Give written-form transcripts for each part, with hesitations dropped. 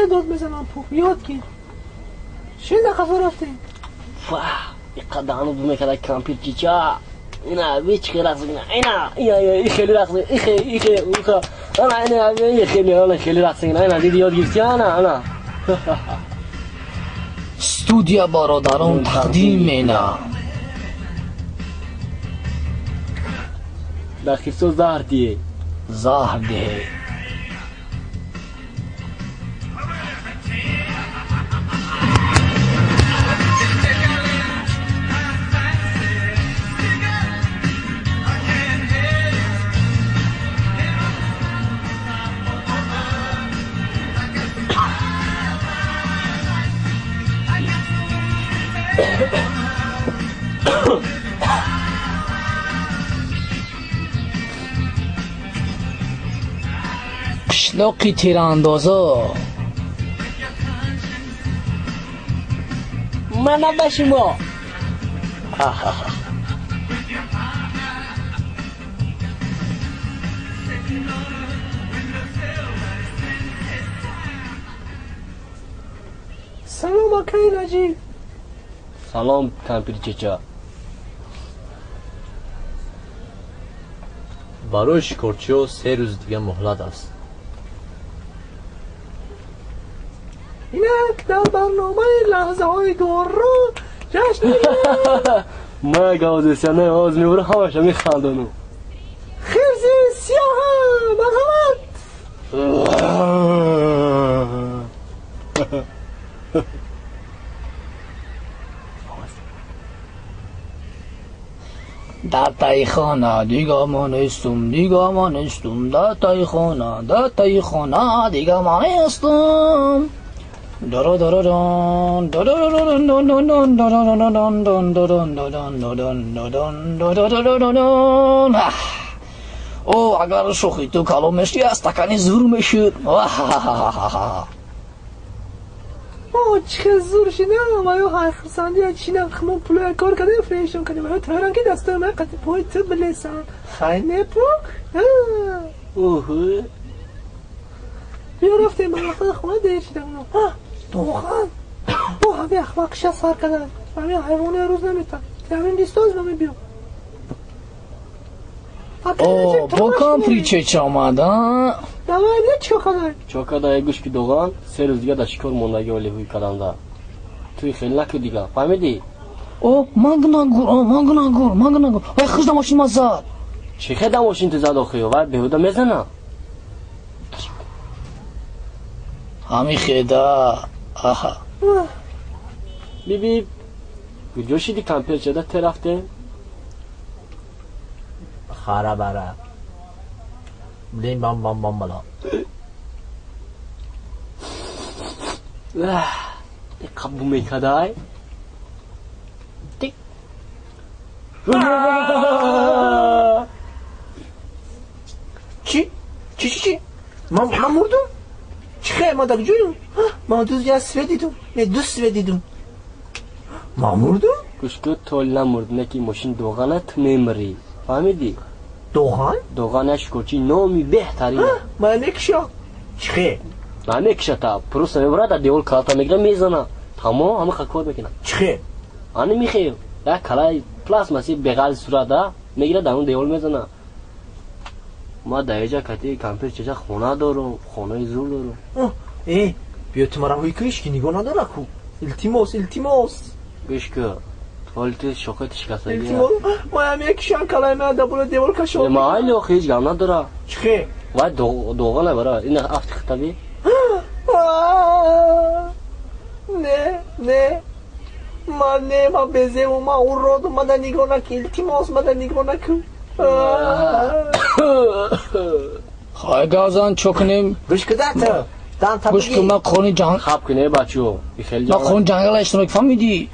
داد بزنم پوک یاد گیر چه دقیقه رفتیم واه اینقدر هنوز میکرده کامپیر چیچا اینا بیچ خیلی رقص این خیلی رقص این خیلی رقص اینا دیدی یاد گرفتی انا استودیا برادران تقدیم اینا داخل سو زهر دیه قشلاقی تیراندازا من نباشیم با سلام آقای نجیب سلام کامپیر چچا برای شکارچی‌ها 3 روز دیگه مهلت است اینک در برنامه لحظه های دوران جشن ما گازیسیانه آز میبره همش میخندانو خرزی سیاه مرحمت در تای خانه دیگه ما نیستم در تای خانه دیگه ما نیستم او اگر شوخی تو کلامش استکانی زور میشد چه زور شدم و یا های خرسندی چینم خمون پلوی کار کده فریشون کنیم و تهرانگی دسته من قطع پای تو بلیسن خیلی پوک اوه بیا رفتیم من وقت خونه دیر شدم دوخان با همه اخلاقش سر کدن و همه حیوانی روز نمیتن همین دیستاز نمی بیام او با کامپری چه آمدن نمایده چوکادا گوش که دوغان 3 روز دیگه در شکار موندگی ولی هوی کدم دا توی خیلی نکو دیگه فهمیدی؟ او مگنگور وای خوش دماشین ما زد چه خیلی دماشین تو زد آخی و بهوده میزنه همی خیده بیبی کجا شدی کامپیر چه ده رفته؟ خاره بره بلین بام بلا این قبو میکده ای تیک چی؟ من مردم؟ چی خیلی ما در جویم؟ ما دو سوه دیدم ما مردم؟ کشکو تول نمرد نکی ماشین دوغانه تو میمری فهمیدی؟ دوغانه شکرچی نامی بهترینه من نکشا چی خیلی؟ من نکشا تا پروسه میبره در دیول کارتا میگره میزنه تمام همه خکوات میکنه چی خیلی؟ آنه میخواه یک کلای پلاسماسی بغل صورت میگره در اون دیول میزنه ما در اینجا کتی کامپیر چجا خونه دارم خونه زور دارم بیا تو مرا هوی کهش که نگاه نداره کو التیماس گوش که توالت شوکت شکسته التیماس ما هم یک شان کلای من در بوله دیول کشو ما هایلی آخه هیچ گم نداره چی خیلی؟ و دوغانه برای این افت خطبی نه ما بزه و ما اون راد اومده نگاه نکن التیماس اومده نگاه نکن خواهی گازان چکنیم گوش که داتا گوش که ما خونی جنگ خب کنه بچو ما خون جنگل اشتراک فهمیدی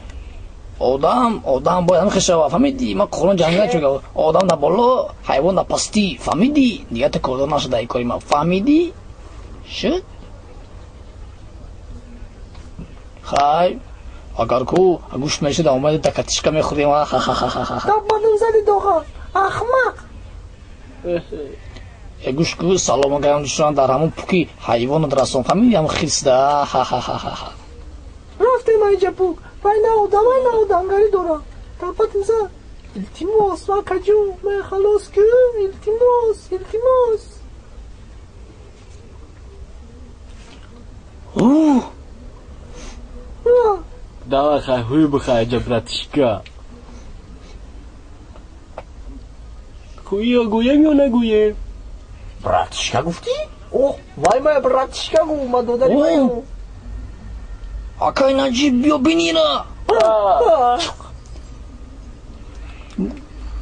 odam باید همه شوا فهمیدی ما قرآن جنگل چون آدم در بالا حیوان در پستی فهمیدی دیگه تا کردن نشده ای کاری ما فهمیدی شد خیلی اگر کو گوشت میشد اومد تا کتشکا میخوریم ها ها ها ها ها تا بدون زدی دوغان احمق گوشت کو سلام گرم نشون در همون پوکی حیوان درستون فهمیدی هم خیس ده ها ها ها ها رفتیم اینجا پوک بین آدمگری دارم تا بدون زد التماس واکجو من خلاص کن التماس اوه давай хуй бухай же братишка хуй гуем ё нагуем براتشکا گفتی؟ اوه وای ما براتشکا گفت ما داداری اوه آکای نجیب بیا بینینا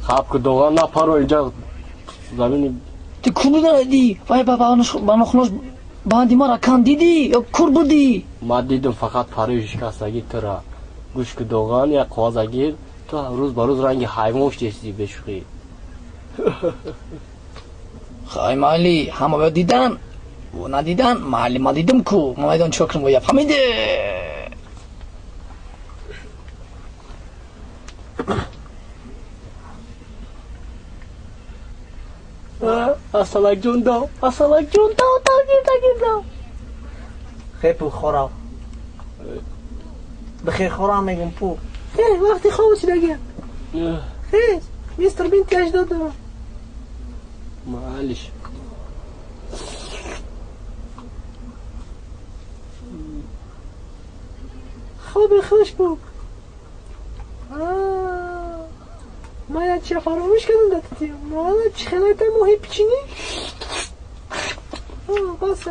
خب که دوغان نپرو اینجا زمین تی کور ندیدی وای بابا نخناش باندی ما را کن دیدی یا کور بودی ما دیدم فقط پروی شکستگی تو را گوش که دوغان یا قوازگیر تو روز با روز رنگ حیوانش دیستی بشوخی خواهی مالی همه باید دیدن و ندیدن مالی ما دیدم کو ما میدون چوکرم باید فهمیده اصلاک جون دو تاگیر خیلی پو خورا بخیر خورا میگم پو وقتی خوابش نگه خیلی میستر بینتی اجداد دارم معلش خواب خوش بود ما یاد چه فراموش کردم دادتی ما چه خیلی تا موهی پیچینی باسه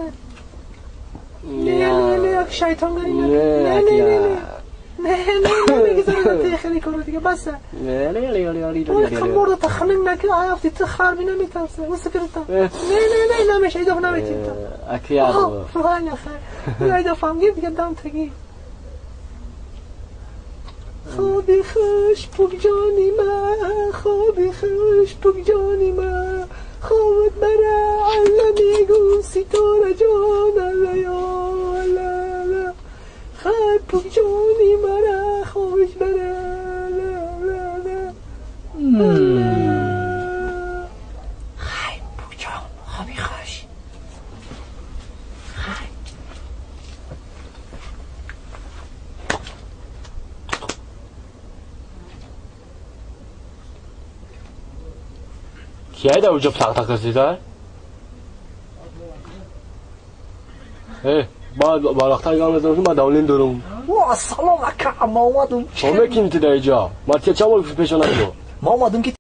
نه شیطان گری نه میگذارم خیلی کنه دیگه باسه ولی که مورد تخمین نکه آیافتی تو خربی نمیتنسه و سکرتا نه نمیشه ایداف نمیتیم تا اکیاد ولی خیلی ایداف هم گیر دیگه دام تگی خوابی خوش پوک جانی من خوابی خوش پوک جانی من خوابت بره علمیگو ستاره جان الله خواب پوک جانی من خوابش بره خیلی پوک جان خوابی خوش کیه دا اونجا تق رسیده؟ بعد بالاختر گام بزنم ما دولین دارم واه سلام علیکم ما اومدم شما کیم تو اینجا؟ مرتیه چه پیشانه تو؟ ما اومدم که